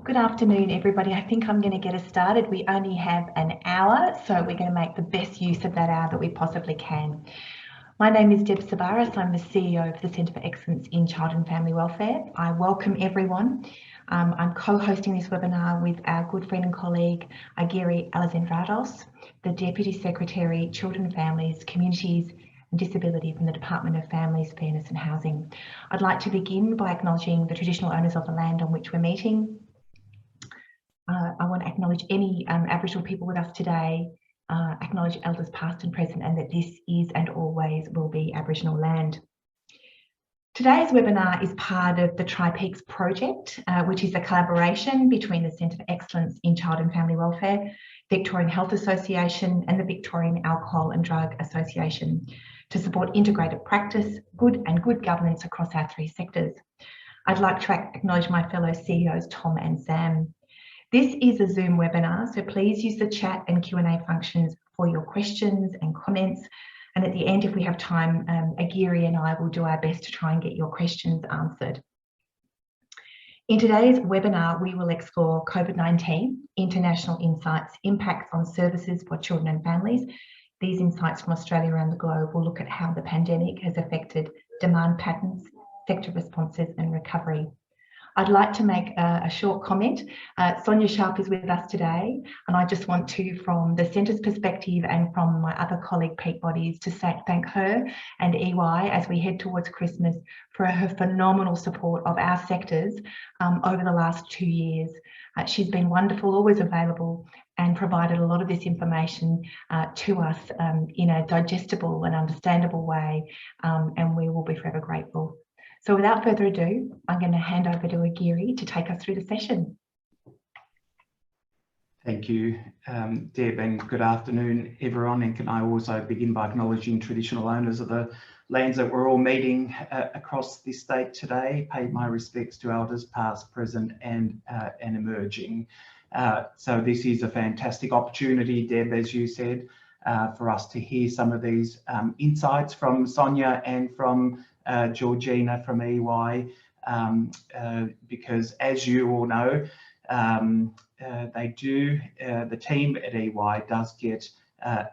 Good afternoon, everybody. I think I'm going to get us started. We only have an hour, so we're going to make the best use of that hour that we possibly can. My name is Deb Savaris. I'm the CEO of the Centre for Excellence in Child and Family Welfare. I welcome everyone. I'm co-hosting this webinar with our good friend and colleague, Agiri Alexandrados, the Deputy Secretary, Children, Families, Communities and Disability from the Department of Families, Fairness and Housing. I'd like to begin by acknowledging the traditional owners of the land on which we're meeting. I want to acknowledge any Aboriginal people with us today, acknowledge elders past and present, and that this is and always will be Aboriginal land. Today's webinar is part of the Tri-Peaks project, which is a collaboration between the Centre for Excellence in Child and Family Welfare, Victorian Health Association and the Victorian Alcohol and Drug Association to support integrated practice, good governance across our three sectors. I'd like to acknowledge my fellow CEOs, Tom and Sam. This is a Zoom webinar, so please use the chat and Q&A functions for your questions and comments. And at the end, if we have time, Agiri and I will do our best to try and get your questions answered. In today's webinar, we will explore COVID-19, international insights, impacts on services for children and families. These insights from Australia around the globe will look at how the pandemic has affected demand patterns, sector responses and recovery. I'd like to make a short comment. Sonia Sharp is with us today, and I just want to, from the Centre's perspective and from my other colleague peak bodies, to thank her and EY as we head towards Christmas for her phenomenal support of our sectors over the last 2 years. She's been wonderful, always available, and provided a lot of this information to us in a digestible and understandable way, and we will be forever grateful. So without further ado, I'm going to hand over to Agiri to take us through the session. Thank you, Deb, and good afternoon, everyone. And can I also begin by acknowledging traditional owners of the lands that we're all meeting across this state today. Pay my respects to elders past, present and emerging. So this is a fantastic opportunity, Deb, as you said, for us to hear some of these insights from Sonia and from Georgina from EY, because as you all know, the team at EY does get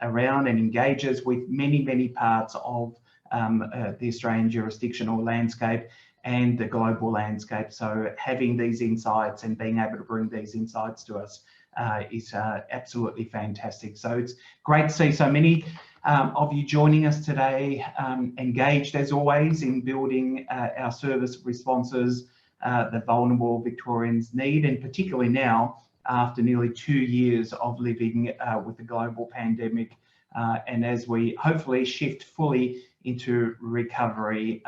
around and engages with many parts of the Australian jurisdictional landscape and the global landscape. So having these insights and being able to bring these insights to us is absolutely fantastic. So it's great to see so many of you joining us today, engaged as always in building our service responses that vulnerable Victorians need, and particularly now after nearly 2 years of living with the global pandemic, and as we hopefully shift fully into recovery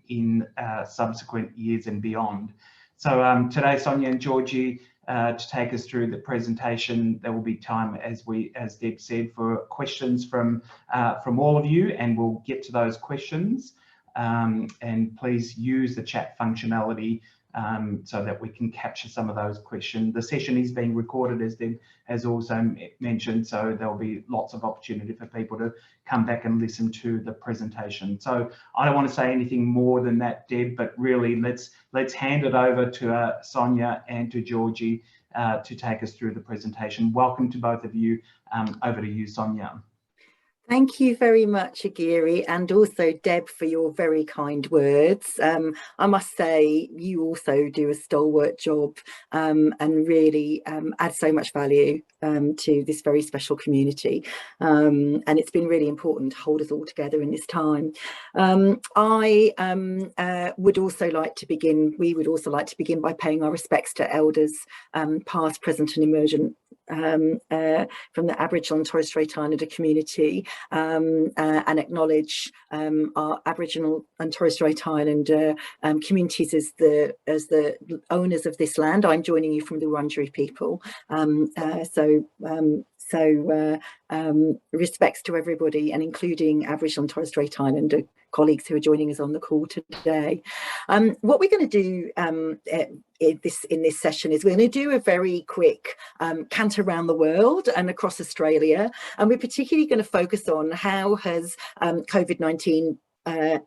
in subsequent years and beyond. So today, Sonia and Georgie, to take us through the presentation, there will be time, as Deb said, for questions from all of you, and we'll get to those questions. And please use the chat functionality so that we can capture some of those questions. The session is being recorded, as Deb has also mentioned, so there'll be lots of opportunity for people to come back and listen to the presentation. So I don't want to say anything more than that, Deb, but really let's hand it over to Sonia and to Georgie to take us through the presentation. Welcome to both of you. Over to you, Sonia. Thank you very much, Agiri, and also Deb, for your very kind words. I must say you also do a stalwart job and really add so much value to this very special community, and it's been really important to hold us all together in this time. We would also like to begin by paying our respects to elders past, present and emergent from the Aboriginal and Torres Strait Islander community, and acknowledge our Aboriginal and Torres Strait Islander communities as the owners of this land. I'm joining you from the Wurundjeri people, so respects to everybody, and including Aboriginal and Torres Strait Islander colleagues who are joining us on the call today. What we're going to do in this session is we're going to do a very quick cant around the world and across Australia, and we're particularly going to focus on how has COVID-19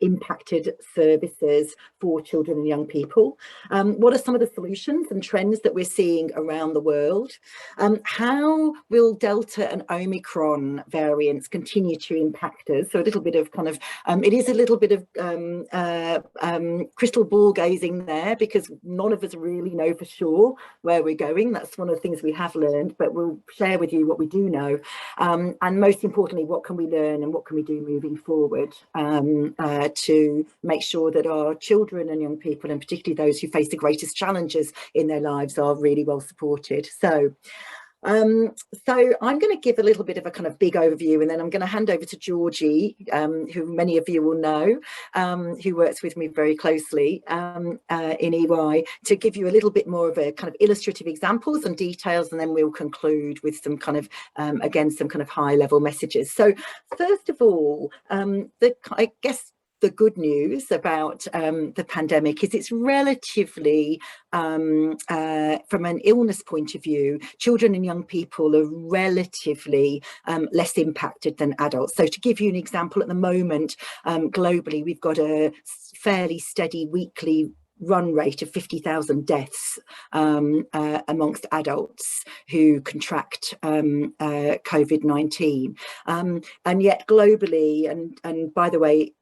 impacted services for children and young people? What are some of the solutions and trends that we're seeing around the world? How will Delta and Omicron variants continue to impact us? So a little bit of kind of, it is a little bit of crystal ball gazing there, because none of us really know for sure where we're going. That's one of the things we have learned, but we'll share with you what we do know. And most importantly, what can we learn and what can we do moving forward to make sure that our children and young people, and particularly those who face the greatest challenges in their lives, are really well supported. So I'm going to give a little bit of a kind of big overview, and then I'm going to hand over to Georgie, who many of you will know, who works with me very closely in EY, to give you a little bit more of a kind of illustrative examples and details, and then we'll conclude with some kind of, again, some kind of high level messages. So first of all, I guess the good news about the pandemic is it's relatively, from an illness point of view, children and young people are relatively less impacted than adults. So to give you an example, at the moment, globally, we've got a fairly steady weekly run rate of 50,000 deaths amongst adults who contract COVID-19. And yet globally, and by the way,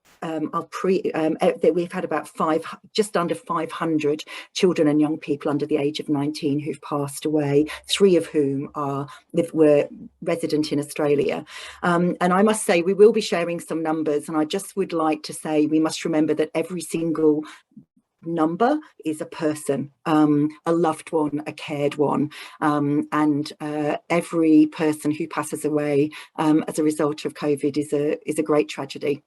we've had about just under 500 children and young people under the age of 19 who've passed away, 3 of whom were resident in Australia. And I must say, we will be sharing some numbers, and I just would like to say we must remember that every single number is a person, a loved one, a cared one, and every person who passes away as a result of COVID is a great tragedy.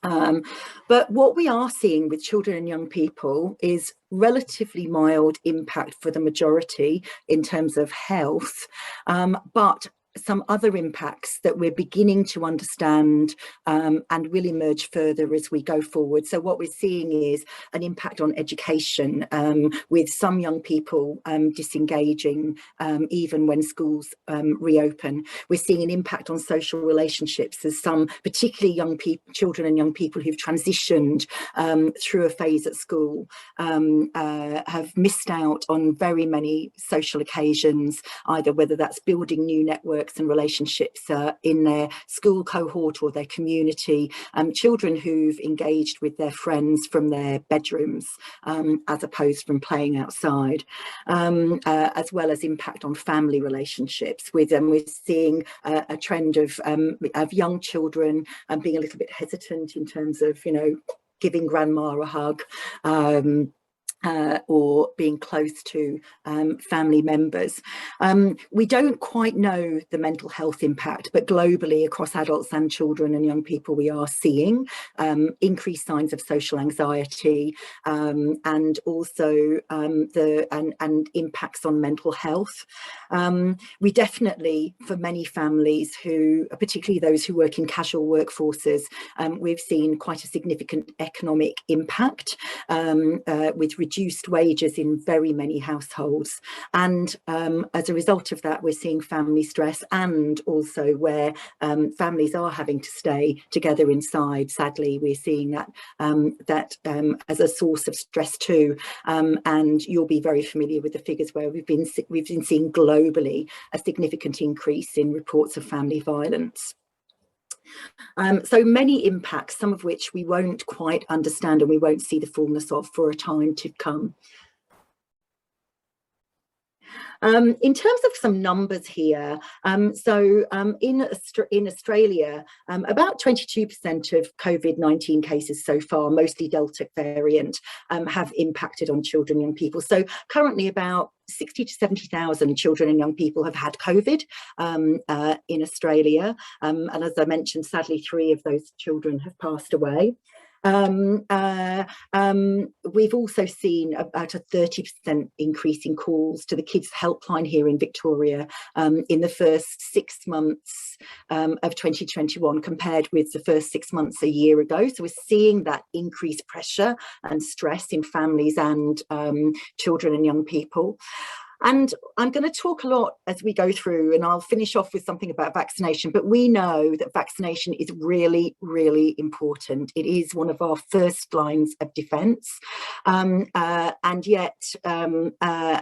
But what we are seeing with children and young people is relatively mild impact for the majority in terms of health, but some other impacts that we're beginning to understand and will emerge further as we go forward. So what we're seeing is an impact on education, with some young people disengaging even when schools reopen. We're seeing an impact on social relationships, as some particularly young people, children and young people who've transitioned through a phase at school have missed out on very many social occasions, either whether that's building new networks and relationships in their school cohort or their community, children who've engaged with their friends from their bedrooms as opposed from playing outside, as well as impact on family relationships. We're seeing a trend of young children being a little bit hesitant in terms of, giving grandma a hug, or being close to family members. We don't quite know the mental health impact, but globally across adults and children and young people, we are seeing increased signs of social anxiety, and also and impacts on mental health. We definitely, for many families who, particularly those who work in casual workforces, we've seen quite a significant economic impact with reduced wages in very many households, and as a result of that, we're seeing family stress, and also where families are having to stay together inside. Sadly, we're seeing that as a source of stress too, and you'll be very familiar with the figures where we've been seeing globally a significant increase in reports of family violence. So many impacts, some of which we won't quite understand and we won't see the fullness of for a time to come. In terms of some numbers here, in Australia, about 22% of COVID-19 cases so far, mostly Delta variant, have impacted on children and young people. So currently about 60 to 70,000 children and young people have had COVID in Australia. And as I mentioned, sadly, 3 of those children have passed away. We've also seen about a 30% increase in calls to the kids helpline here in Victoria in the first 6 months of 2021 compared with the first 6 months a year ago. So we're seeing that increased pressure and stress in families and children and young people. And I'm going to talk a lot as we go through, and I'll finish off with something about vaccination, but we know that vaccination is really, really important. It is one of our first lines of defence, and yet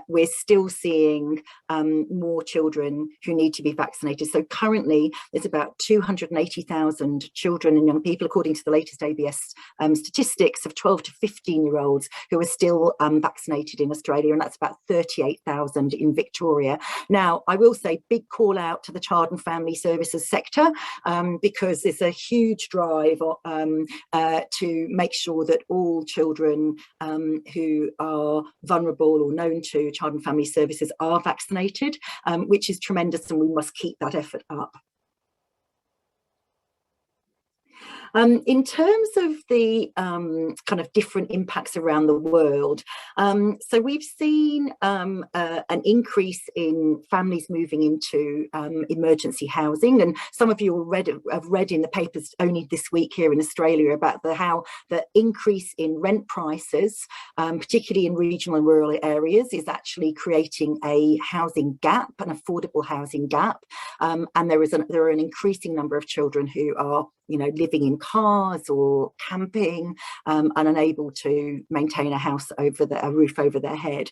we're still seeing more children who need to be vaccinated. So currently there's about 280,000 children and young people, according to the latest ABS statistics, of 12 to 15-year-olds who are still vaccinated in Australia, and that's about 38,000 in Victoria. Now, I will say big call out to the child and family services sector, because there's a huge drive to make sure that all children who are vulnerable or known to child and family services are vaccinated, which is tremendous, and we must keep that effort up. In terms of the kind of different impacts around the world, so we've seen an increase in families moving into emergency housing, and some of you have read in the papers only this week here in Australia about how the increase in rent prices, particularly in regional and rural areas, is actually creating a housing gap, an affordable housing gap, and there are an increasing number of children who are living in cars or camping, and unable to maintain a roof over their head.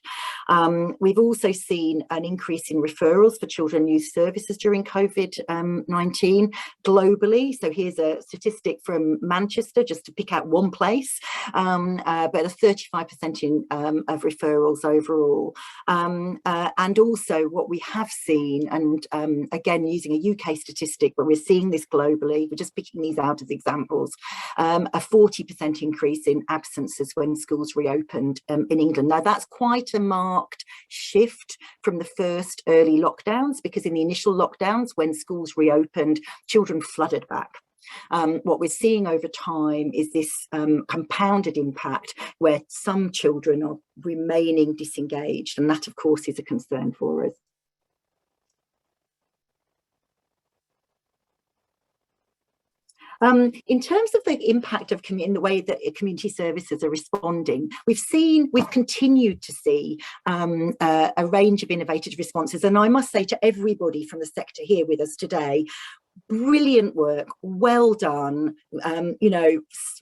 We've also seen an increase in referrals for children and youth services during COVID-19 globally. So here's a statistic from Manchester, just to pick out one place, but a 35% of referrals overall. And also what we have seen, and again using a UK statistic, but we're seeing this globally, we're just picking these out as examples, a 40% increase in absences when schools reopened in England. Now that's quite a marked shift from the first early lockdowns, because in the initial lockdowns when schools reopened, children flooded back. What we're seeing over time is this compounded impact where some children are remaining disengaged, and that of course is a concern for us. In terms of the impact of in the way that community services are responding, we've continued to see a range of innovative responses, and I must say to everybody from the sector here with us today, brilliant work, well done.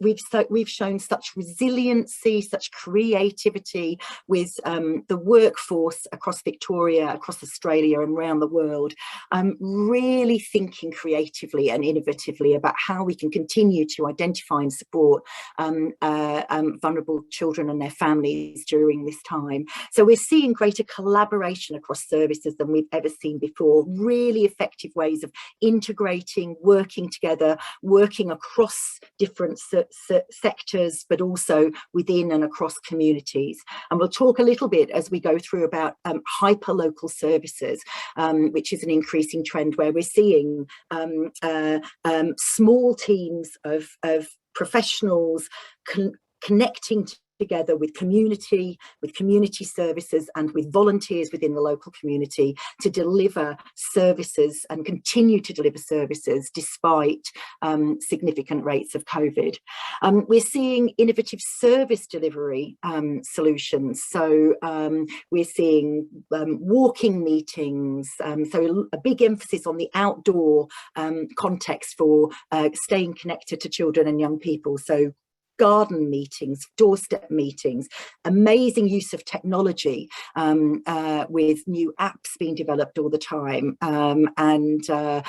We've shown such resiliency, such creativity with the workforce across Victoria, across Australia and around the world, really thinking creatively and innovatively about how we can continue to identify and support vulnerable children and their families during this time. So we're seeing greater collaboration across services than we've ever seen before, really effective ways of integrating, working together, working across different sectors, but also within and across communities. And we'll talk a little bit as we go through about hyperlocal services, which is an increasing trend where we're seeing small teams of professionals connecting together with community services and with volunteers within the local community to deliver services and continue to deliver services despite significant rates of COVID. We're seeing innovative service delivery solutions. So we're seeing walking meetings, so a big emphasis on the outdoor context for staying connected to children and young people. So garden meetings, doorstep meetings, amazing use of technology with new apps being developed all the time, and a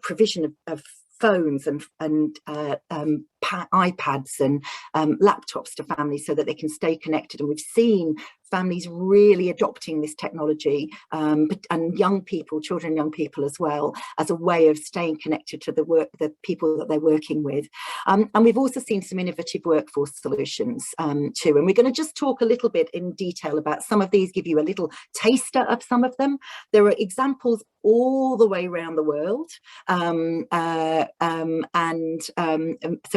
provision of phones and iPads and laptops to families so that they can stay connected. And we've seen families really adopting this technology, and young people, children and young people as well, as a way of staying connected to the people that they're working with. And we've also seen some innovative workforce solutions too. And we're going to just talk a little bit in detail about some of these, give you a little taster of some of them. There are examples all the way around the world. So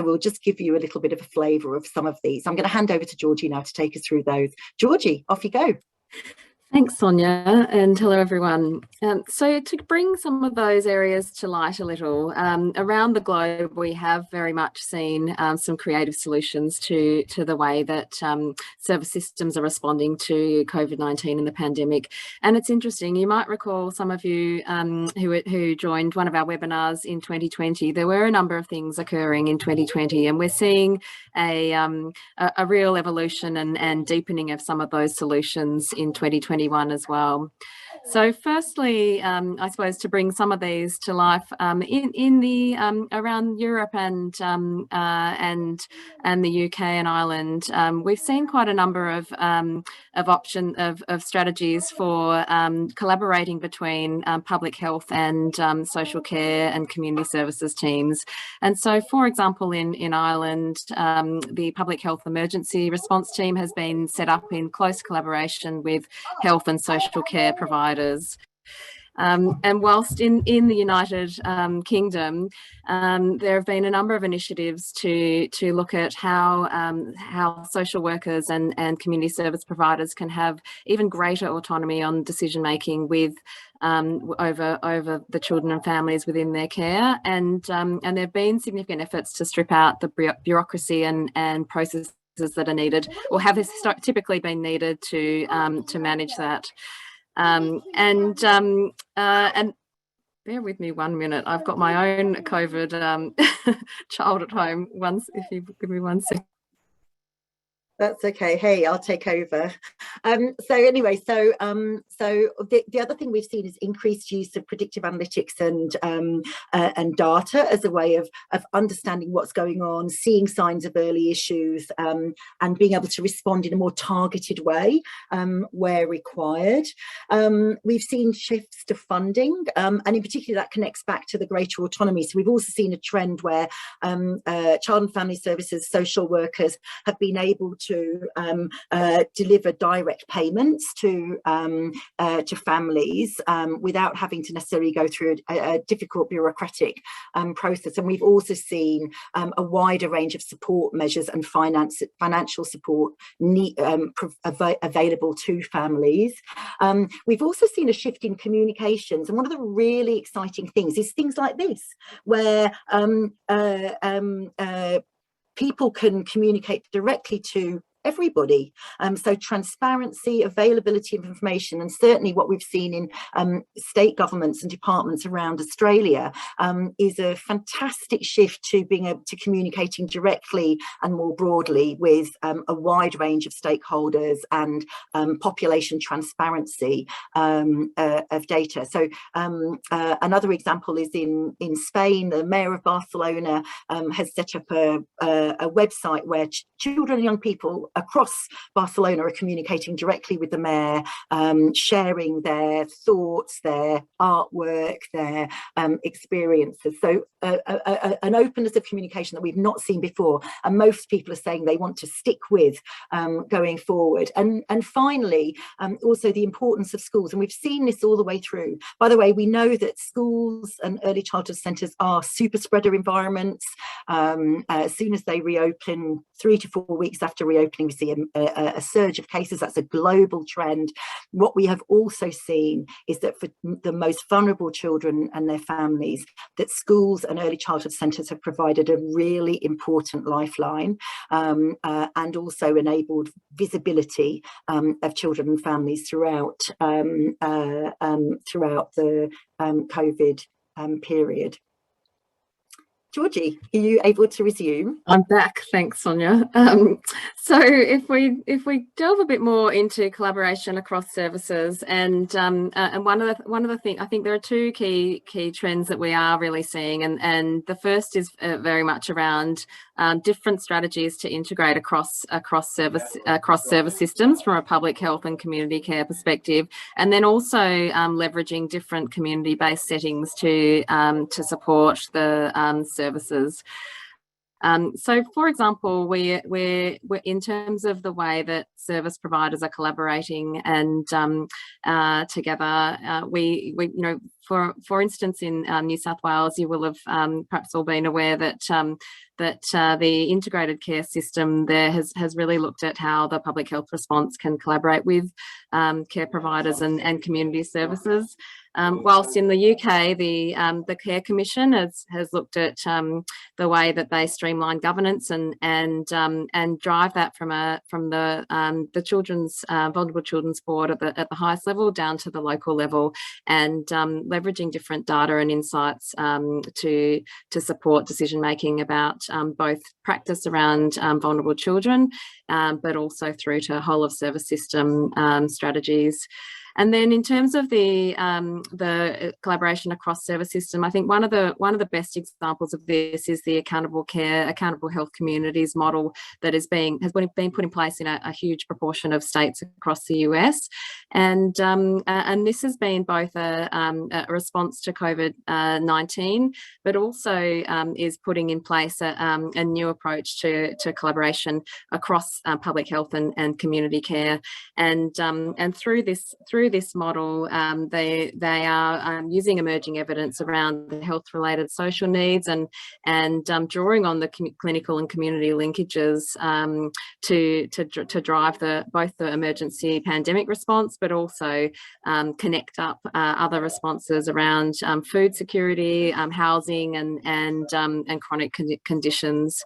we'll just give you a little bit of a flavour of some of these. I'm going to hand over to Georgina now to take us through those. Georgie, off you go. Thanks, Sonia, and hello everyone. So to bring some of those areas to light a little, around the globe we have very much seen some creative solutions to the way that service systems are responding to COVID-19 and the pandemic. And it's interesting, you might recall, some of you who joined one of our webinars in 2020, there were a number of things occurring in 2020, and we're seeing a real evolution and deepening of some of those solutions in 2021 as well. So firstly, I suppose to bring some of these to life, in the around Europe and the UK and Ireland, we've seen quite a number of strategies for collaborating between public health and social care and community services teams. And so, for example, in Ireland, the public health emergency response team has been set up in close collaboration with health and social care providers. And whilst in the United Kingdom, there have been a number of initiatives to look at how social workers and community service providers can have even greater autonomy on decision making with over the children and families within their care, and there have been significant efforts to strip out the bureaucracy and processes that are needed, or have typically been needed to manage that. And bear with me 1 minute. I've got my own COVID child at home. If you give me 1 second. That's okay. Hey, I'll take over. So anyway, so the other thing we've seen is increased use of predictive analytics and data as a way of understanding what's going on, seeing signs of early issues, and being able to respond in a more targeted way where required. We've seen shifts to funding, and in particular that connects back to the greater autonomy. So we've also seen a trend where child and family services, social workers have been able to deliver direct payments to families without having to necessarily go through a difficult bureaucratic process. And we've also seen a wider range of support measures and financial support available to families. We've also seen a shift in communications, and one of the really exciting things is things like this, where people can communicate directly to everybody. So transparency, availability of information, and certainly what we've seen in state governments and departments around Australia is a fantastic shift to being able to communicating directly and more broadly with a wide range of stakeholders, and population transparency of data. So another example is in Spain. The mayor of Barcelona has set up a website where children and young people across Barcelona are communicating directly with the mayor, sharing their thoughts, their artwork, their experiences. So an openness of communication that we've not seen before, and most people are saying they want to stick with going forward. And finally, also the importance of schools, and we've seen this all the way through. By the way, we know that schools and early childhood centres are super spreader environments. As soon as they reopen, 3 to 4 weeks after reopening, we see a surge of cases. That's a global trend. What we have also seen is that for the most vulnerable children and their families, that schools and early childhood centres have provided a really important lifeline, and also enabled visibility of children and families throughout the COVID period. Georgie, are you able to resume? I'm back, thanks, Sonia. So if we delve a bit more into collaboration across services, and one of the things, I think there are two key trends that we are really seeing, and the first is very much around different strategies to integrate across service systems from a public health and community care perspective, and then also leveraging different community-based settings to support the services. So, for example, we're in terms of the way that service providers are collaborating and together, we you know, for instance, in New South Wales, you will have perhaps all been aware that the integrated care system there has really looked at how the public health response can collaborate with care providers and community services. Whilst in the UK, the Care Commission has looked at the way that they streamline governance and drive that from the children's vulnerable children's board at the highest level down to the local level, and leveraging different data and insights to support decision making about both practice around vulnerable children, but also through to whole of service system strategies. And then in terms of the collaboration across service system, I think one of the best examples of this is the accountable health communities model that has been put in place in a huge proportion of states across the US, and this has been both a response to COVID-19, but also is putting in place a new approach to collaboration across public health and community care, and through this model, they are using emerging evidence around the health-related social needs and drawing on the clinical and community linkages to drive both the emergency pandemic response, but also connect up other responses around food security, housing, and chronic conditions.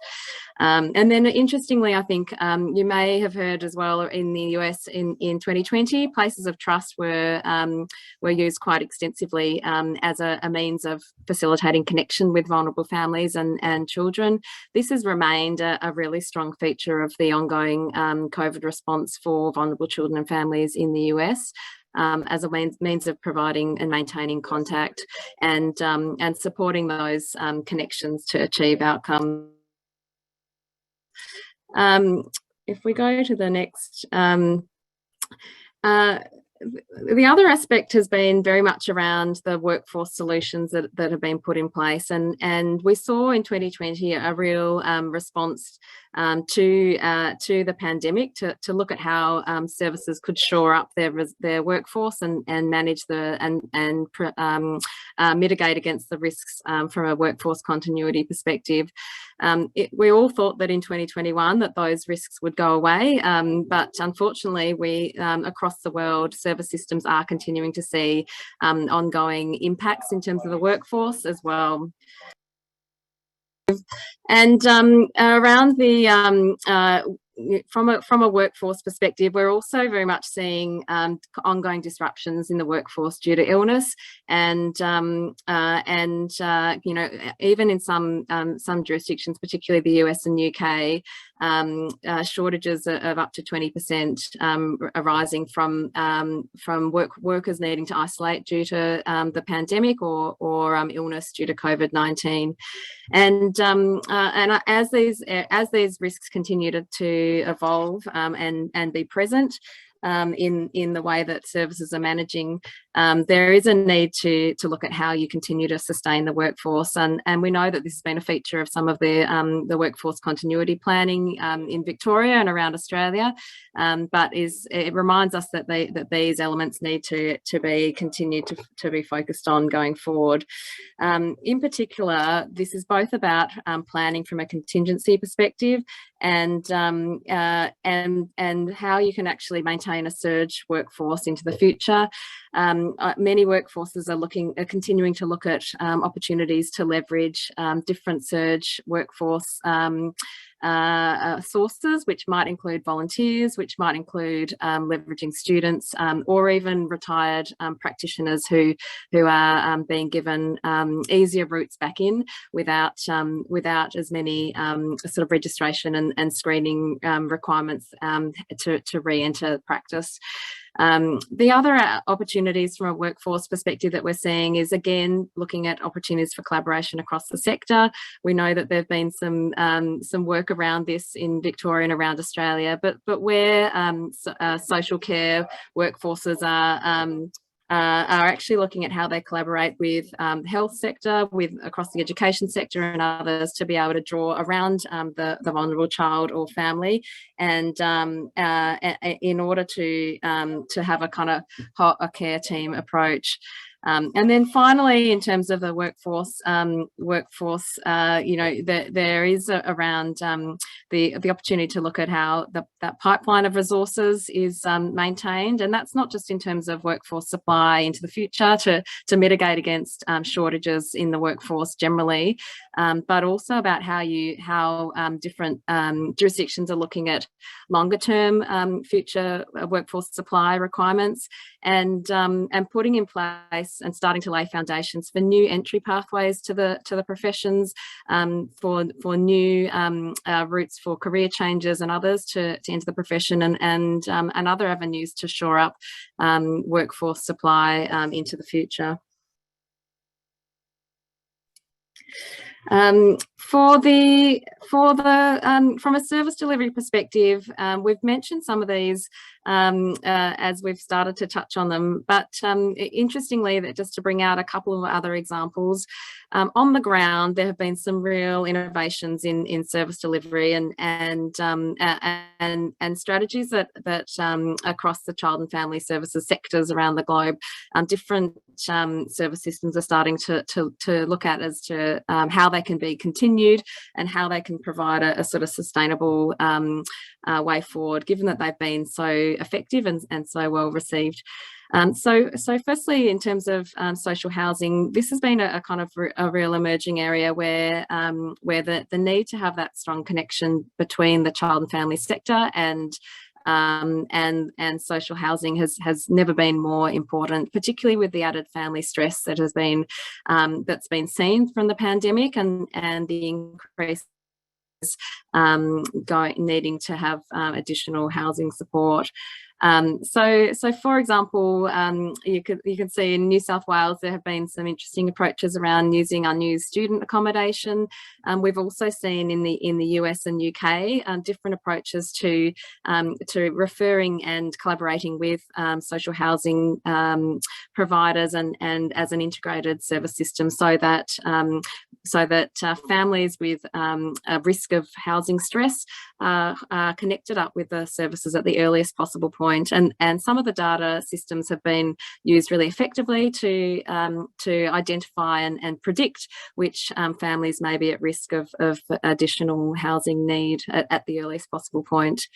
And then, interestingly, I think you may have heard as well in the US in 2020, places of trust were used quite extensively as a means of facilitating connection with vulnerable families and children. This has remained a really strong feature of the ongoing COVID response for vulnerable children and families in the US. As a means of providing and maintaining contact and supporting those connections to achieve outcomes. If we go to the next, the other aspect has been very much around the workforce solutions that have been put in place, and we saw in 2020 a real response to the pandemic to look at how services could shore up their workforce and manage and mitigate against the risks from a workforce continuity perspective. We all thought that in 2021 that those risks would go away, but unfortunately we across the world, service systems are continuing to see ongoing impacts in terms of the workforce as well. And around the from a workforce perspective, we're also very much seeing ongoing disruptions in the workforce due to illness, and you know, even in some jurisdictions, particularly the US and UK, shortages of up to 20% arising from workers needing to isolate due to the pandemic or illness due to COVID-19, and as these risks continue to evolve and be present in the way that services are managing, there is a need to look at how you continue to sustain the workforce, and we know that this has been a feature of some of the workforce continuity planning in Victoria and around Australia, but it reminds us that these elements need to be continued to be focused on going forward. In particular, this is both about planning from a contingency perspective and how you can actually maintain a surge workforce into the future. Many workforces are continuing to look at opportunities to leverage different surge workforce sources, which might include volunteers, which might include leveraging students, or even retired practitioners who are being given easier routes back in without as many sort of registration and screening requirements to re-enter practice. The other opportunities from a workforce perspective that we're seeing is, again, looking at opportunities for collaboration across the sector. We know that there have been some work around this in Victoria and around Australia, but where social care workforces are actually looking at how they collaborate with the health sector, across the education sector and others, to be able to draw around the vulnerable child or family, and in order to have a kind of a care team approach. And then finally, in terms of the workforce, you know, there is around the opportunity to look at how that pipeline of resources is maintained, and that's not just in terms of workforce supply into the future to mitigate against shortages in the workforce generally, but also about how different jurisdictions are looking at longer term future workforce supply requirements, and putting in place and starting to lay foundations for new entry pathways to the professions, for new routes for career changes and others to enter the profession, and other avenues to shore up workforce supply into the future. From a service delivery perspective, we've mentioned some of these as we've started to touch on them, but interestingly, that just to bring out a couple of other examples, on the ground there have been some real innovations in service delivery and strategies that across the child and family services sectors around the globe, different service systems are starting to look at as to how they can be continued and how they can provide a sort of sustainable way forward, given that they've been so effective and so well received. So firstly, in terms of social housing, this has been a kind of a real emerging area where the need to have that strong connection between the child and family sector and social housing has never been more important, particularly with the added family stress that has been that's been seen from the pandemic and the increase needing to have additional housing support. So for example, you can see in New South Wales there have been some interesting approaches around using unused student accommodation. We've also seen in the US and UK different approaches to referring and collaborating with social housing providers and as an integrated service system, so that families with a risk of housing stress are connected up with the services at the earliest possible point. And some of the data systems have been used really effectively to identify and predict which families may be at risk of additional housing need at the earliest possible point.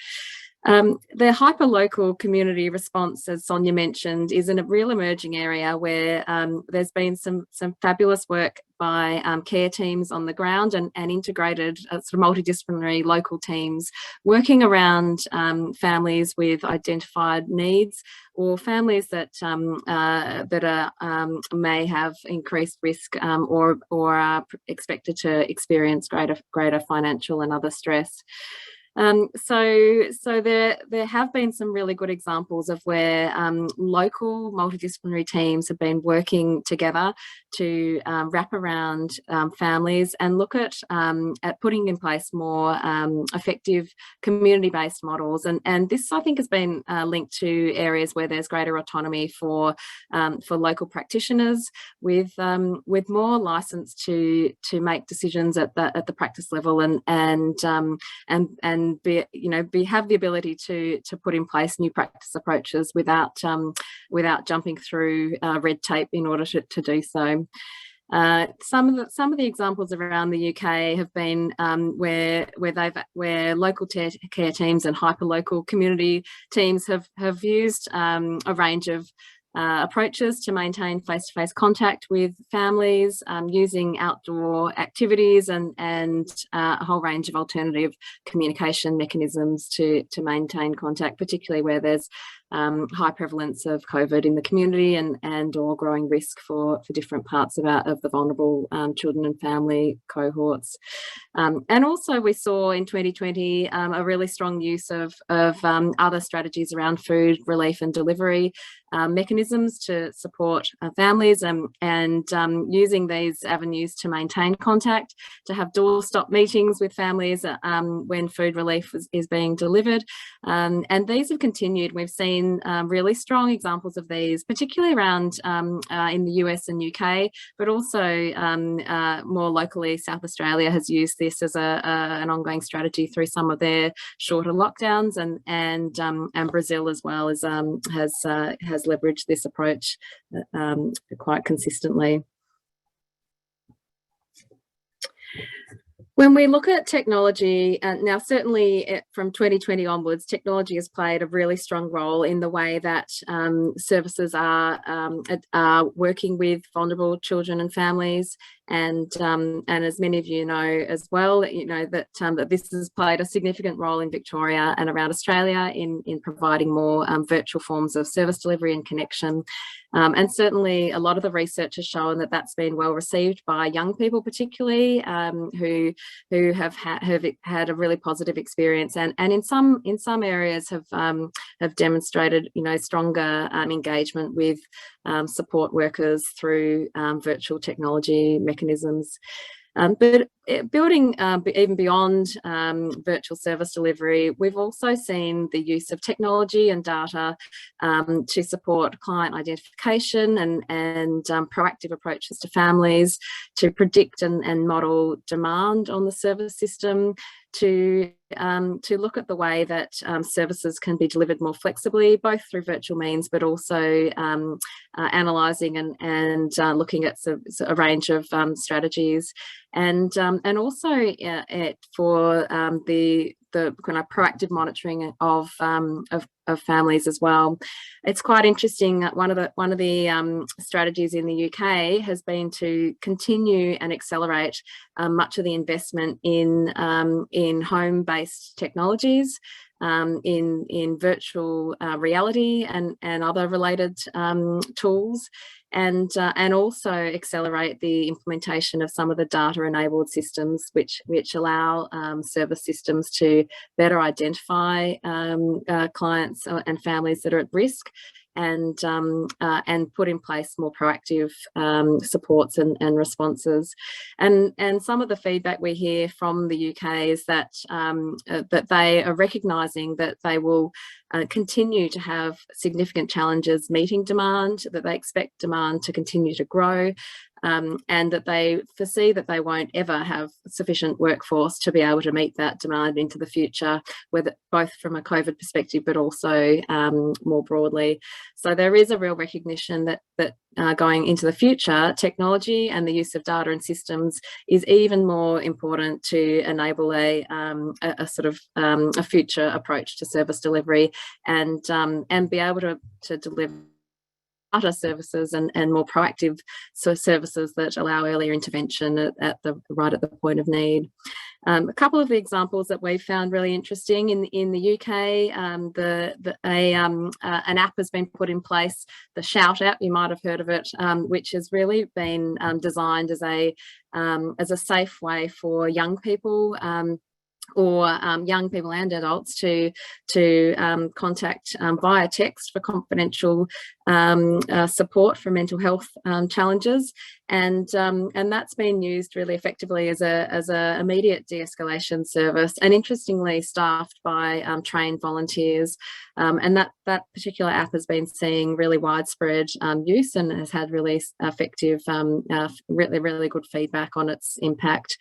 The hyperlocal community response, as Sonia mentioned, is in a real emerging area where there's been some fabulous work by care teams on the ground and integrated sort of multidisciplinary local teams working around families with identified needs or families that may have increased risk or are expected to experience greater financial and other stress. So there have been some really good examples of where local multidisciplinary teams have been working together to wrap around families and look at putting in place more effective community-based models. And this, I think, has been linked to areas where there's greater autonomy for local practitioners with more license to make decisions at the practice level and have the ability to put in place new practice approaches without jumping through red tape in order to do so. Some of the examples around the UK have been where local care teams and hyperlocal community teams have used a range of approaches to maintain face-to-face contact with families, using outdoor activities and a whole range of alternative communication mechanisms to maintain contact, particularly where there's high prevalence of COVID in the community and or growing risk for different parts of the vulnerable children and family cohorts. And also we saw in 2020 a really strong use of other strategies around food relief and delivery mechanisms to support families and using these avenues to maintain contact, to have doorstop meetings with families when food relief is being delivered. And these have continued. We've seen seen really strong examples of these, particularly around in the US and UK, but also more locally, South Australia has used this as an ongoing strategy through some of their shorter lockdowns, and Brazil as well has leveraged this approach quite consistently. When we look at technology, now certainly from 2020 onwards, technology has played a really strong role in the way that services are working with vulnerable children and families. And as many of you know as well, that this has played a significant role in Victoria and around Australia in providing more virtual forms of service delivery and connection. And certainly a lot of the research has shown that that's been well received by young people, particularly who have had a really positive experience, and in some areas have demonstrated stronger engagement with support workers through virtual technology mechanisms. But building even beyond virtual service delivery, we've also seen the use of technology and data to support client identification and proactive approaches to families, to predict and model demand on the service system, to look at the way that services can be delivered more flexibly, both through virtual means, but also analysing and looking at a range of strategies, and also for the kind of proactive monitoring of families as well. It's quite interesting. One of the strategies in the UK has been to continue and accelerate much of the investment in home-based technologies, in virtual reality and other related tools, and also accelerate the implementation of some of the data-enabled systems which allow service systems to better identify clients and families that are at risk, and put in place more proactive supports and responses. And some of the feedback we hear from the UK is that that they are recognising that they will continue to have significant challenges meeting demand, that they expect demand to continue to grow, and that they foresee that they won't ever have sufficient workforce to be able to meet that demand into the future, whether both from a COVID perspective but also more broadly. So there is a real recognition that going into the future, technology and the use of data and systems is even more important to enable a sort of a future approach to service delivery, and be able to deliver data services and more proactive services that allow earlier intervention at the point of need. A couple of the examples that we've found really interesting in the UK, an app has been put in place, the Shout app, you might have heard of it, which has really been designed as a safe way for young people or young people and adults to contact via text for confidential support for mental health challenges, and that's been used really effectively as a immediate de-escalation service, and interestingly staffed by trained volunteers, and that particular app has been seeing really widespread use and has had really effective, really good feedback on its impact.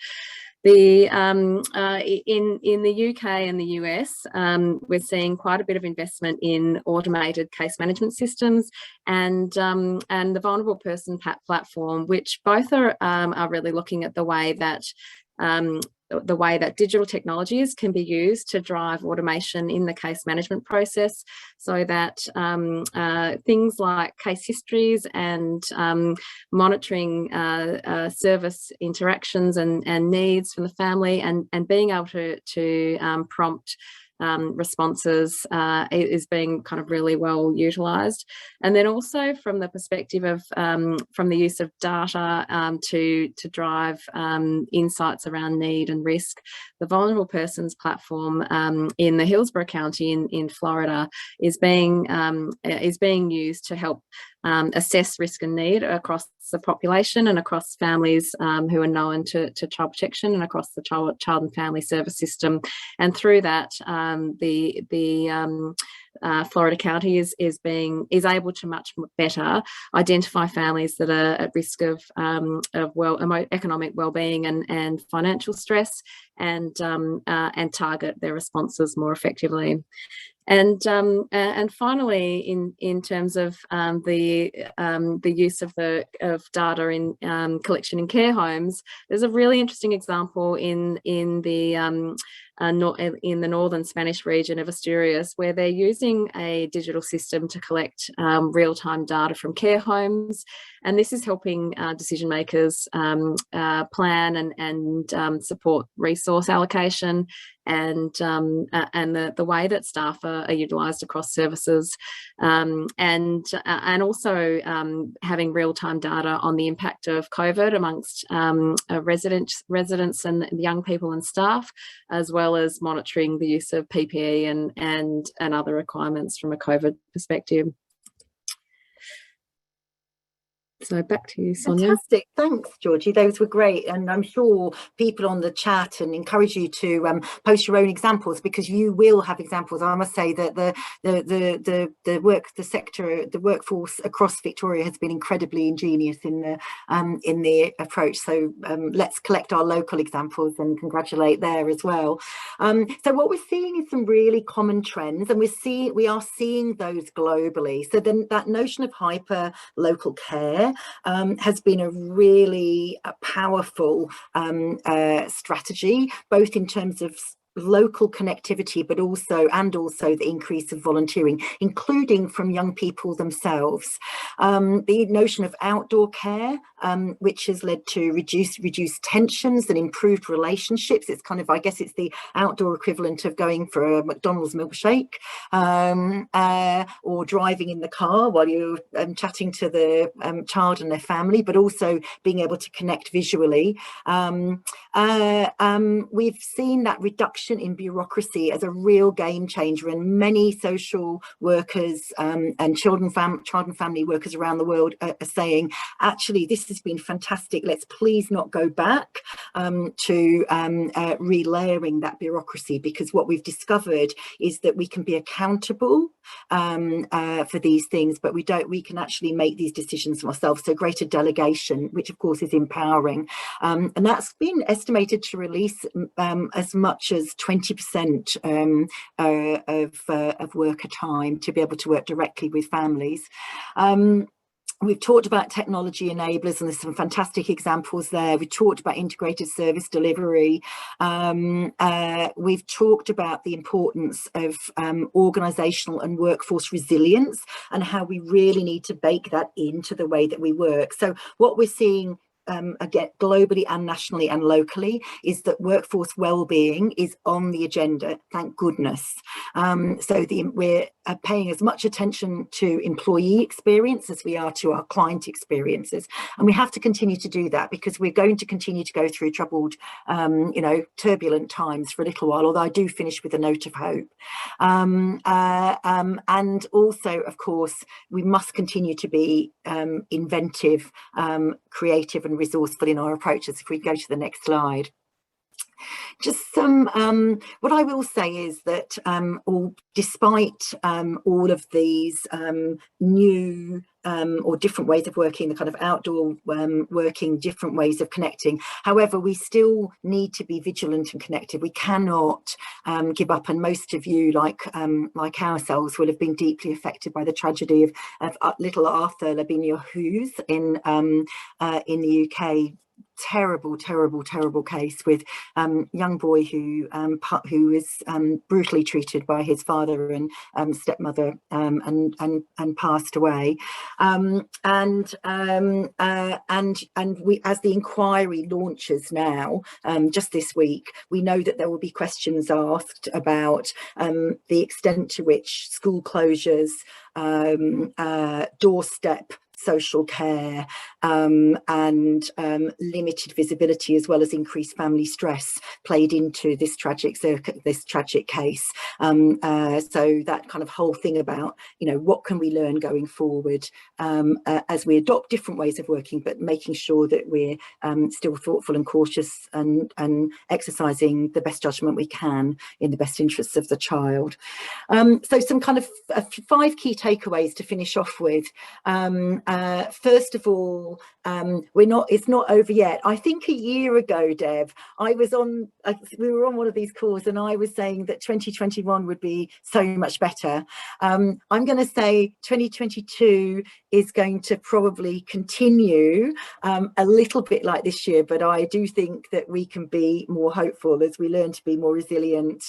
In the UK and the US, we're seeing quite a bit of investment in automated case management systems and the vulnerable person platform, which both are really looking at the way that digital technologies can be used to drive automation in the case management process, so that things like case histories and monitoring service interactions and needs from the family, and being able to prompt responses is being kind of really well utilised. And then also from the perspective of from the use of data to drive insights around need and risk, the vulnerable persons platform in the Hillsborough County in Florida is being used to help assess risk and need across the population and across families who are known to child protection and across the child and family service system. And through that, Florida County is able to much better identify families that are at risk of economic well-being and financial stress, and target their responses more effectively. And finally, in terms of the use of data in collection in care homes, there's a really interesting example in the northern Spanish region of Asturias, where they're using a digital system to collect real-time data from care homes, and this is helping decision makers plan and support resource allocation and the way that staff are utilised across services, and also having real-time data on the impact of COVID amongst residents and young people and staff, as well as monitoring the use of PPE and other requirements from a COVID perspective. So back to you, Sonia. Fantastic. Thanks, Georgie. Those were great. And I'm sure people on the chat and encourage you to post your own examples, because you will have examples. I must say that the workforce across Victoria has been incredibly ingenious in the approach. So let's collect our local examples and congratulate there as well. So what we're seeing is some really common trends, and we are seeing those globally. So then that notion of hyper local care has been a really powerful strategy, both in terms of local connectivity, but also the increase of volunteering, including from young people themselves. The notion of outdoor care, which has led to reduced tensions and improved relationships. It's kind of, I guess it's the outdoor equivalent of going for a McDonald's milkshake, or driving in the car while you're chatting to the child and their family, but also being able to connect visually. We've seen that reduction in bureaucracy as a real game changer, and many social workers and child and family workers around the world are saying, actually, this has been fantastic. Let's please not go back to relayering that bureaucracy, because what we've discovered is that we can be accountable for these things, but we can actually make these decisions ourselves. So greater delegation, which of course is empowering, and that's been estimated to release as much as 20% of worker time to be able to work directly with families. We've talked about technology enablers, and there's some fantastic examples there. We talked about integrated service delivery. We've talked about the importance of organisational and workforce resilience, and how we really need to bake that into the way that we work. So what we're seeing again, globally and nationally and locally, is that workforce well-being is on the agenda, thank goodness. We're paying as much attention to employee experience as we are to our client experiences, and we have to continue to do that, because we're going to continue to go through troubled, turbulent times for a little while, although I do finish with a note of hope. And also, of course, we must continue to be inventive, creative and resourceful in our approaches. If we go to the next slide. Just some, what I will say is that despite all of these new or different ways of working, the kind of outdoor working, different ways of connecting, however, we still need to be vigilant and connected. We cannot give up, and most of you, like ourselves, will have been deeply affected by the tragedy of little Arthur Lavinia Hughes in the UK. Terrible case with young boy who was brutally treated by his father and stepmother and passed away. And we, as the inquiry launches now, just this week, we know that there will be questions asked about the extent to which school closures, doorstep social care, and limited visibility, as well as increased family stress, played into this tragic case. So that kind of whole thing about, you know, what can we learn going forward as we adopt different ways of working, but making sure that we're still thoughtful and cautious and exercising the best judgment we can in the best interests of the child. So some kind of 5 key takeaways to finish off with. First of all, it's not over yet. I think a year ago, Deb, we were on one of these calls and I was saying that 2021 would be so much better. I'm going to say 2022 is going to probably continue a little bit like this year, but I do think that we can be more hopeful as we learn to be more resilient,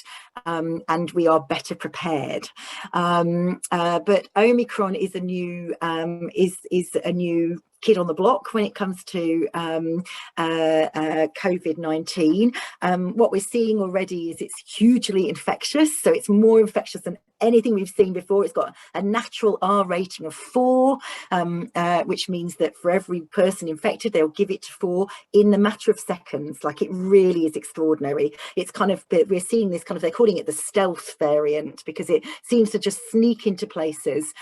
and we are better prepared. But Omicron is a new kid on the block when it comes to COVID-19. What we're seeing already is it's hugely infectious, so it's more infectious than anything we've seen before. It's got a natural R rating of 4, which means that for every person infected, they'll give it to 4 in a matter of seconds. Like, it really is extraordinary. It's kind of, we're seeing this kind of, they're calling it the stealth variant, because it seems to just sneak into places,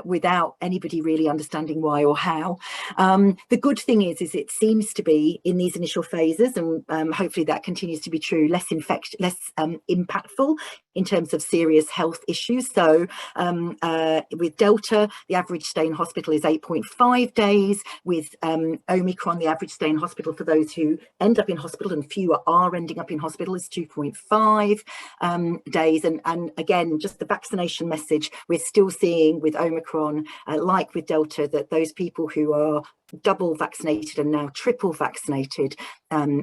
without anybody really understanding why or how. The good thing is it seems to be in these initial phases, and hopefully that continues to be true, less impactful in terms of serious health issues. So with Delta, the average stay in hospital is 8.5 days. With Omicron, the average stay in hospital for those who end up in hospital, and fewer are ending up in hospital, is 2.5 days. And again, just the vaccination message, we're still seeing with Omicron, like with Delta, that those people who are double vaccinated and now triple vaccinated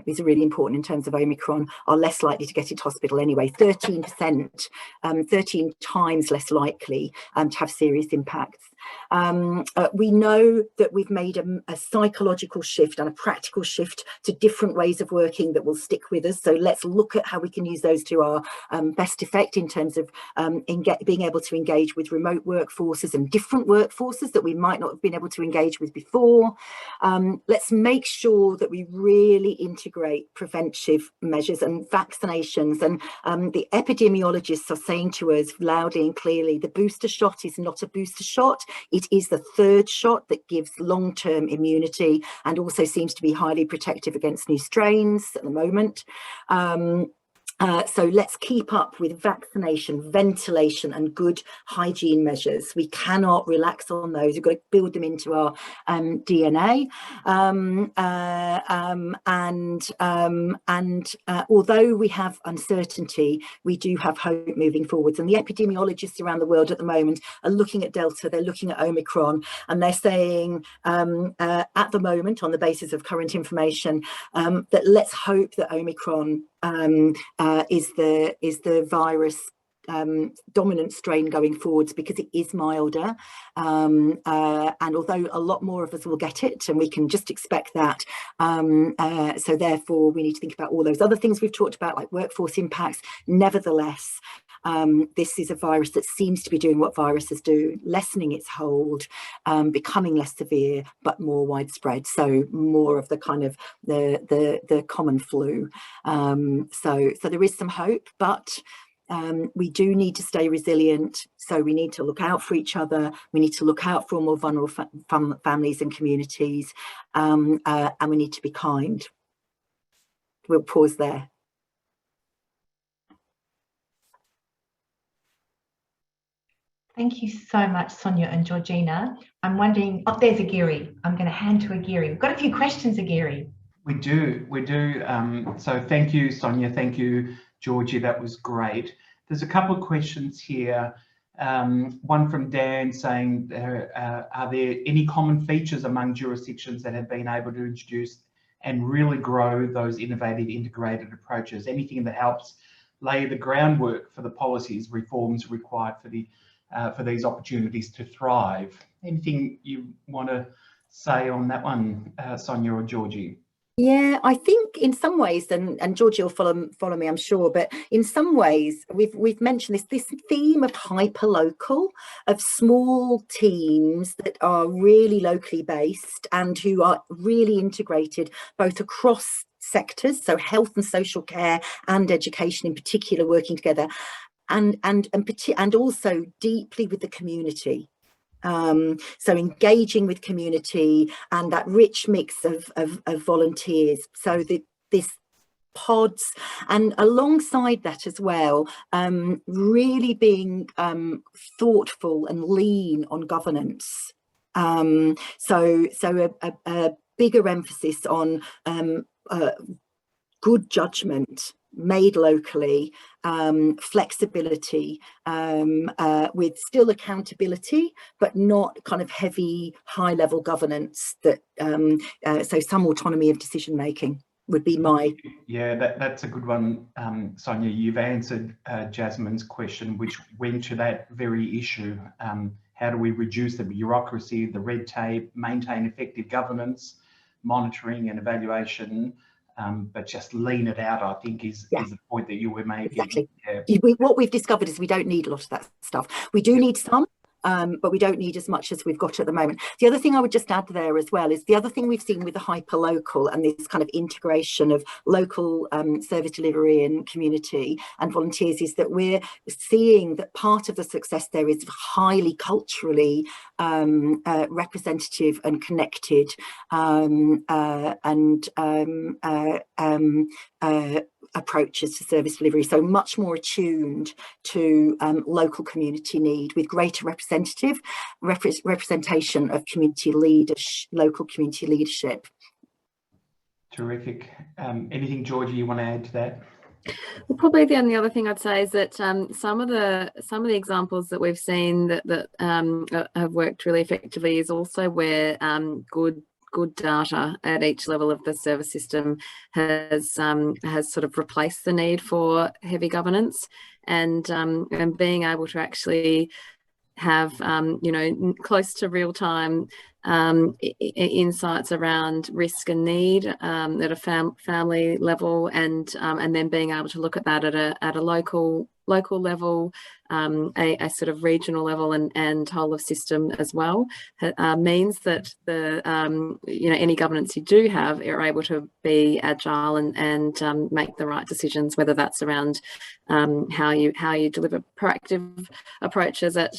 is really important in terms of Omicron, are less likely to get into hospital anyway. 13 times less likely to have serious impacts. We know that we've made a psychological shift and a practical shift to different ways of working that will stick with us. So let's look at how we can use those to our best effect in terms of being able to engage with remote workforces and different workforces that we might not have been able to engage with before. Let's make sure that we really integrate preventive measures and vaccinations. And the epidemiologists are saying to us loudly and clearly, the booster shot is not a booster shot. It is the 3rd shot that gives long-term immunity and also seems to be highly protective against new strains at the moment. So let's keep up with vaccination, ventilation and good hygiene measures. We cannot relax on those. We've got to build them into our DNA. Although we have uncertainty, we do have hope moving forwards. And the epidemiologists around the world at the moment are looking at Delta, they're looking at Omicron, and they're saying at the moment, on the basis of current information, that let's hope that Omicron is the virus dominant strain going forwards, because it is milder, and although a lot more of us will get it, and we can just expect that, so therefore we need to think about all those other things we've talked about, like workforce impacts. Nevertheless, this is a virus that seems to be doing what viruses do, lessening its hold, becoming less severe but more widespread, so more of the kind of the common flu. So there is some hope, but we do need to stay resilient. So we need to look out for each other. We need to look out for more vulnerable families and communities, and we need to be kind. We'll pause there. Thank you so much, Sonia and Georgina. I'm wondering, oh, there's Aguirre. I'm going to hand to Aguirre. We've got a few questions, Aguirre. We do. So thank you, Sonia. Thank you, Georgie. That was great. There's a couple of questions here. One from Dan saying, are there any common features among jurisdictions that have been able to introduce and really grow those innovative integrated approaches? Anything that helps lay the groundwork for the policies reforms required for these opportunities to thrive? Anything you want to say on that one, Sonia or Georgie? Yeah, I think in some ways, and Georgie will follow me, I'm sure, but in some ways we've mentioned this theme of hyperlocal, of small teams that are really locally based and who are really integrated both across sectors, so health and social care and education in particular, working together, and also deeply with the community. So engaging with community and that rich mix of volunteers, so that this pods, and alongside that as well, really being thoughtful and lean on governance. So a bigger emphasis on good judgment made locally, flexibility, with still accountability, but not kind of heavy, high-level governance. That so some autonomy of decision making would be my. Yeah, that's a good one, Sonia. You've answered Jasmine's question, which went to that very issue. How do we reduce the bureaucracy, the red tape, maintain effective governance, monitoring and evaluation? But just lean it out, I think, is the point that you were making. Exactly. Yeah. What we've discovered is we don't need a lot of that stuff. We do need some, but we don't need as much as we've got at the moment. The other thing I would just add there as well is the other thing we've seen with the hyperlocal and this kind of integration of local service delivery and community and volunteers is that we're seeing that part of the success there is highly culturally representative and connected, approaches to service delivery, so much more attuned to local community need, with greater representation of community leaders, local community leadership. Terrific. Anything, Georgie, you want to add to that? Well, probably the only other thing I'd say is that some of the examples that we've seen that have worked really effectively is also where good data at each level of the service system has sort of replaced the need for heavy governance, and being able to actually have close to real time insights around risk and need at a family level, and then being able to look at that at a local level, a sort of regional level, and whole of system as well, means that the any governance you do have are able to be agile and make the right decisions, whether that's around how you deliver proactive approaches for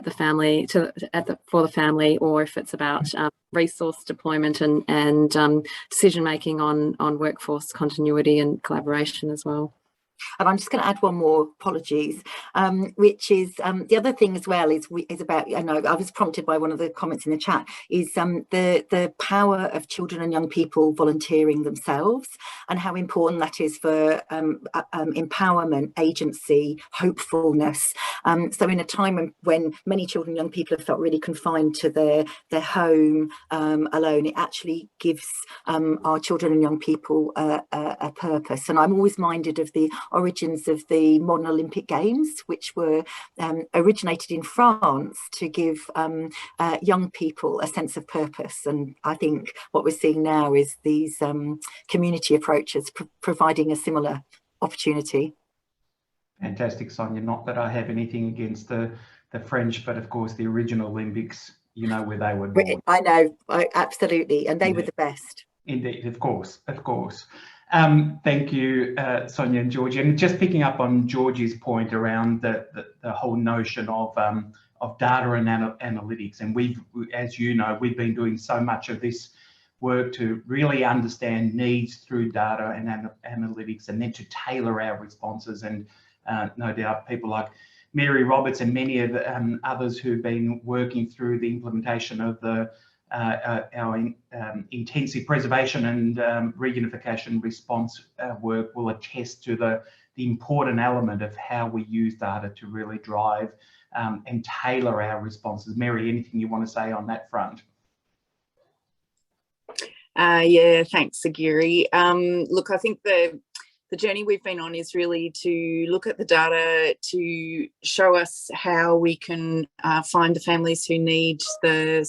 the family, or if it's about resource deployment and decision making on workforce continuity and collaboration as well. And I'm just going to add one more, apologies, which is the other thing as well is about, I was prompted by one of the comments in the chat, is the power of children and young people volunteering themselves, and how important that is for empowerment, agency, hopefulness. So in a time when many children and young people have felt really confined to their home alone, it actually gives our children and young people a purpose. And I'm always minded of the origins of the modern Olympic Games, which were originated in France to give young people a sense of purpose. And I think what we're seeing now is these community approaches providing a similar opportunity. Fantastic, Sonia. Not that I have anything against the French, but of course the original Olympics, where they were born. I know, absolutely, and they were the best. Indeed, of course. Thank you, Sonia and Georgie. And just picking up on Georgie's point around the whole notion of data and analytics, and as you know, we've been doing so much of this work to really understand needs through data and analytics, and then to tailor our responses. And no doubt people like Mary Roberts and many of the, others who've been working through the implementation of our intensive preservation and reunification response work will attest to the important element of how we use data to really drive and tailor our responses. Mary, anything you want to say on that front? Yeah, thanks, Aguirre. Look, I think the the journey we've been on is really to look at the data to show us how we can find the families who need the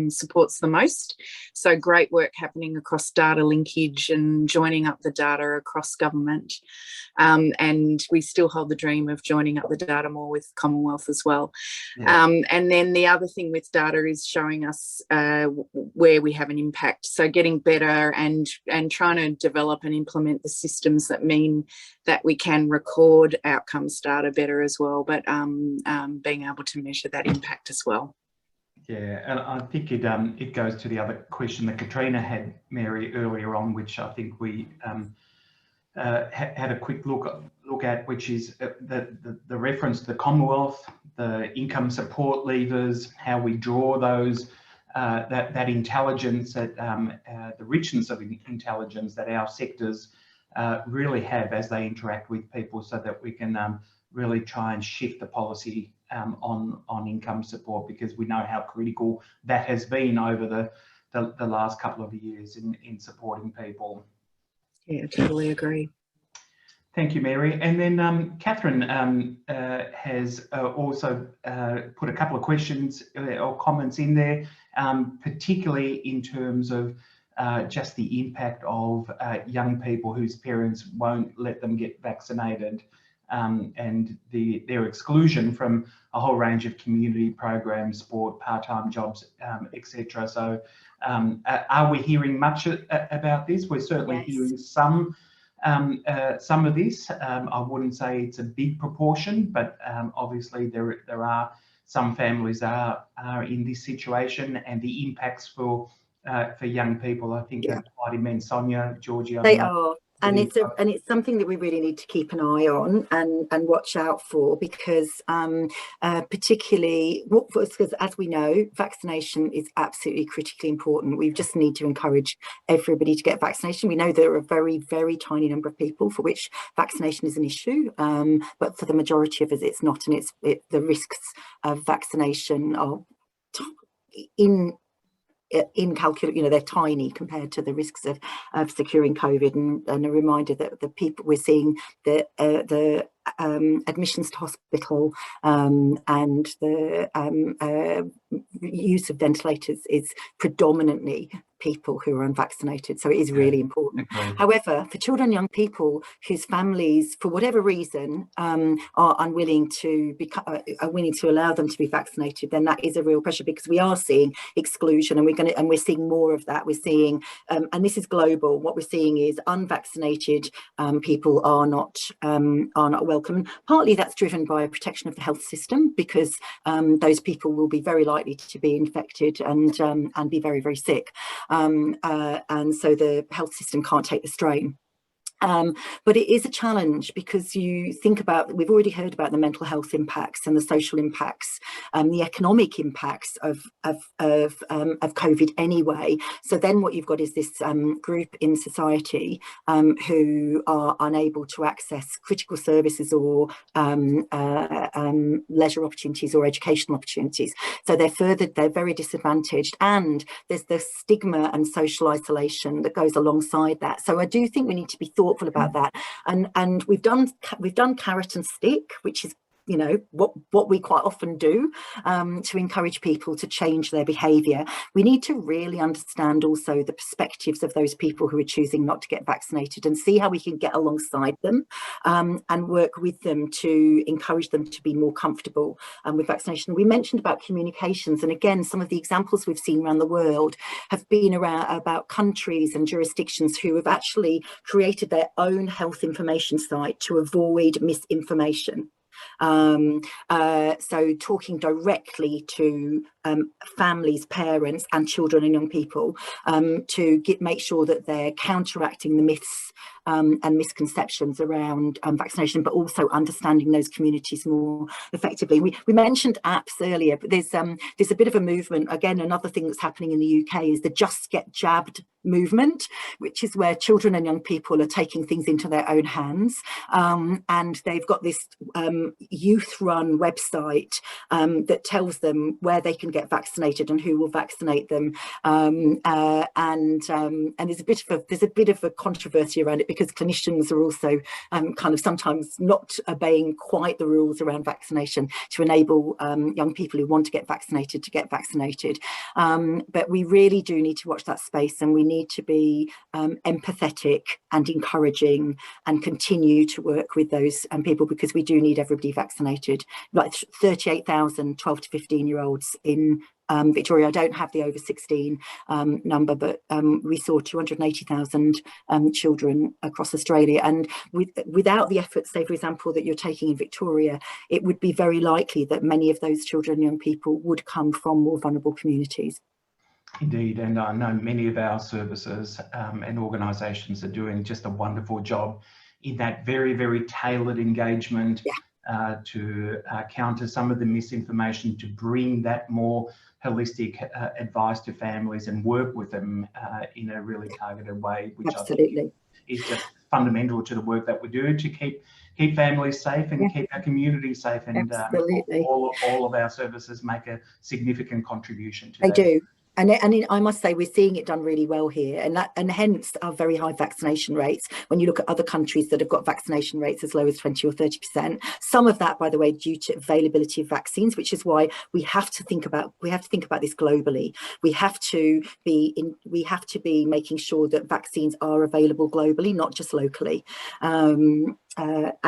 supports the most. So great work happening across data linkage and joining up the data across government. And we still hold the dream of joining up the data more with Commonwealth as well. Yeah. And then the other thing with data is showing us where we have an impact. So getting better and trying to develop and implement the systems that mean that we can record outcomes data better as well, but being able to measure that impact as well. Yeah, and I think it goes to the other question that Katrina had, Mary, earlier on, which I think we had a quick look at, which is the reference to the Commonwealth, the income support levers, how we draw those, that intelligence, that the richness of intelligence that our sectors really have as they interact with people, so that we can really try and shift the policy on income support, because we know how critical that has been over the last couple of years in supporting people. Yeah, totally agree. Thank you, Mary. And then Catherine has also put a couple of questions or comments in there, particularly in terms of just the impact of young people whose parents won't let them get vaccinated, and their exclusion from a whole range of community programs, sport, part-time jobs, etc. So are we hearing much about this? We're certainly hearing some of this. I wouldn't say it's a big proportion, but obviously there are some families that are in this situation, and the impacts for young people, I think, are quite immense. Sonia, Georgina, they are. And it's something that we really need to keep an eye on and watch out for, because particularly because, as we know, vaccination is absolutely critically important. We just need to encourage everybody to get vaccination. We know there are a very, very tiny number of people for which vaccination is an issue, but for the majority of us, it's not. And the risks of vaccination are incalculable. They're tiny compared to the risks of securing COVID, and a reminder that the people we're seeing, the admissions to hospital and the use of ventilators is predominantly people who are unvaccinated, so it is really important. However, for children and young people whose families, for whatever reason, are unwilling to allow them to be vaccinated, then that is a real pressure, because we are seeing exclusion, and we're seeing more of that. We're seeing, and this is global, what we're seeing is unvaccinated people are not welcome. Partly that's driven by a protection of the health system, because those people will be very likely to be infected and be very, very sick. And so the health system can't take the strain. But it is a challenge, because you think about, we've already heard about the mental health impacts and the social impacts, the economic impacts of COVID anyway. So then what you've got is this group in society who are unable to access critical services or leisure opportunities or educational opportunities. So they're very disadvantaged, and there's the stigma and social isolation that goes alongside that. So I do think we need to be thoughtful about that, and we've done carrot and stick, which is what we quite often do to encourage people to change their behaviour. We need to really understand also the perspectives of those people who are choosing not to get vaccinated, and see how we can get alongside them and work with them to encourage them to be more comfortable with vaccination. We mentioned about communications, and again, some of the examples we've seen around the world have been about countries and jurisdictions who have actually created their own health information site to avoid misinformation. So talking directly to families, parents and children and young people to make sure that they're counteracting the myths and misconceptions around vaccination, but also understanding those communities more effectively. We mentioned apps earlier, but there's a bit of a movement. Again, another thing that's happening in the UK is the Just Get Jabbed movement, which is where children and young people are taking things into their own hands, and they've got this youth-run website that tells them where they can get vaccinated and who will vaccinate them. And there's a bit of a controversy around it, because clinicians are also kind of sometimes not obeying quite the rules around vaccination to enable young people who want to get vaccinated to get vaccinated. But we really do need to watch that space, and we need to be empathetic and encouraging and continue to work with those people, because we do need everybody vaccinated. Like 38,000 12 to 15-year-olds in Victoria. I don't have the over 16 number, but we saw 280,000 children across Australia. And without the efforts, say, for example, that you're taking in Victoria, it would be very likely that many of those children and young people would come from more vulnerable communities. Indeed, and I know many of our services and organisations are doing just a wonderful job in that very, very tailored engagement. Yeah. To counter some of the misinformation, to bring that more holistic advice to families and work with them in a really targeted way, which Absolutely. I think is just fundamental to the work that we do to keep families safe and keep our community safe. And all of our services make a significant contribution to that. They do. And I must say, we're seeing it done really well here, and hence our very high vaccination rates. When you look at other countries that have got vaccination rates as low as 20 or 30%, some of that, by the way, due to availability of vaccines, which is why we have to think about this globally. We have to be making sure that vaccines are available globally, not just locally.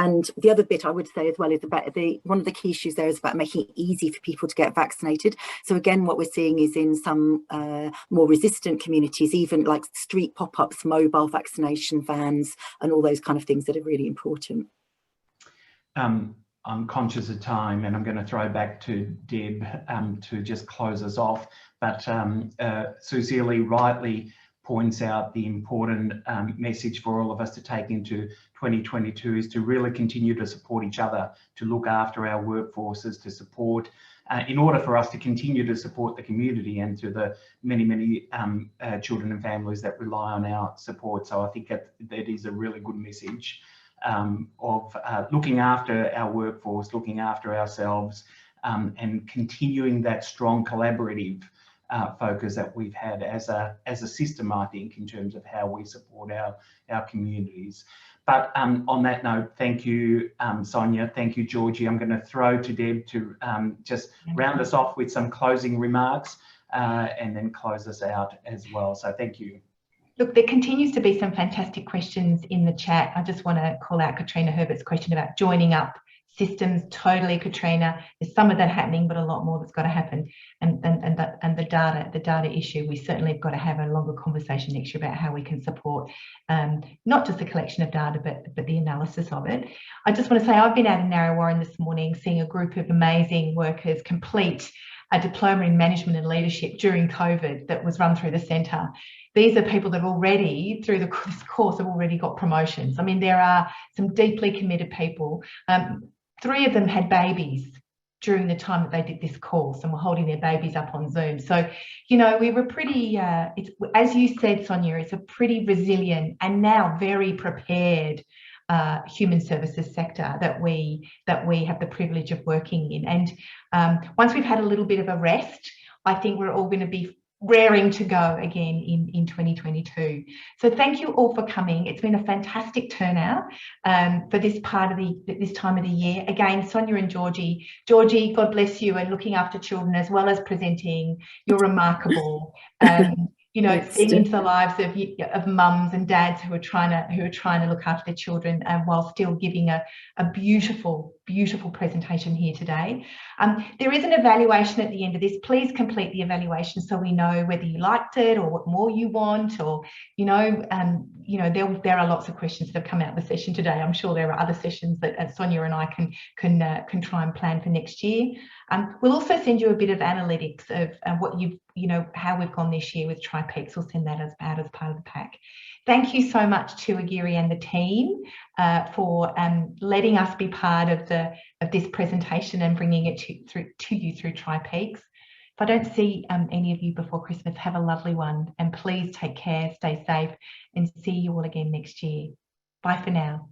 And the other bit I would say as well is about one of the key issues there is about making it easy for people to get vaccinated. So again, what we're seeing is in some more resistant communities, even like street pop-ups, mobile vaccination vans, and all those kind of things that are really important. I'm conscious of time, and I'm going to throw back to Deb to just close us off. But Susie rightly points out the important message for all of us to take into 2022 is to really continue to support each other, to look after our workforces, to support, in order for us to continue to support the community and to the many, many children and families that rely on our support. So I think that is a really good message of looking after our workforce, looking after ourselves, and continuing that strong collaborative focus that we've had as a system, I think, in terms of how we support our communities. But on that note, thank you, Sonia. Thank you, Georgie. I'm going to throw to Deb to just round us off with some closing remarks and then close us out as well. So thank you. Look, there continues to be some fantastic questions in the chat. I just want to call out Katrina Herbert's question about joining up systems. Totally, Katrina. There's some of that happening, but a lot more that's got to happen. And the data issue, we certainly have got to have a longer conversation next year about how we can support not just the collection of data, but the analysis of it. I just want to say I've been out in Narre this morning seeing a group of amazing workers complete a diploma in management and leadership during COVID that was run through the centre. These are people that already, through this course, have already got promotions. I mean, there are some deeply committed people. 3 of them had babies during the time that they did this course and were holding their babies up on Zoom. So, you know, we were pretty, as you said, Sonia, it's a pretty resilient and now very prepared human services sector that we have the privilege of working in. And once we've had a little bit of a rest, I think we're all going to be raring to go again in 2022. So thank you all for coming. It's been a fantastic turnout for this part of this time of the year. Again, Sonia and Georgie, God bless you, and looking after children as well as presenting. You're remarkable. You know, seeing into the lives of mums and dads who are trying to look after their children while still giving a beautiful presentation here today. There is an evaluation at the end of this. Please complete the evaluation so we know whether you liked it or what more you want, or there are lots of questions that have come out of the session today. I'm sure there are other sessions that Sonia and I can try and plan for next year. We'll also send you a bit of analytics of what how we've gone this year with TriPeaks. We'll send that out as part of the pack. Thank you so much to Agiri and the team for letting us be part of this presentation and bringing it to you through TriPeaks. If I don't see any of you before Christmas, have a lovely one, and please take care, stay safe, and see you all again next year. Bye for now.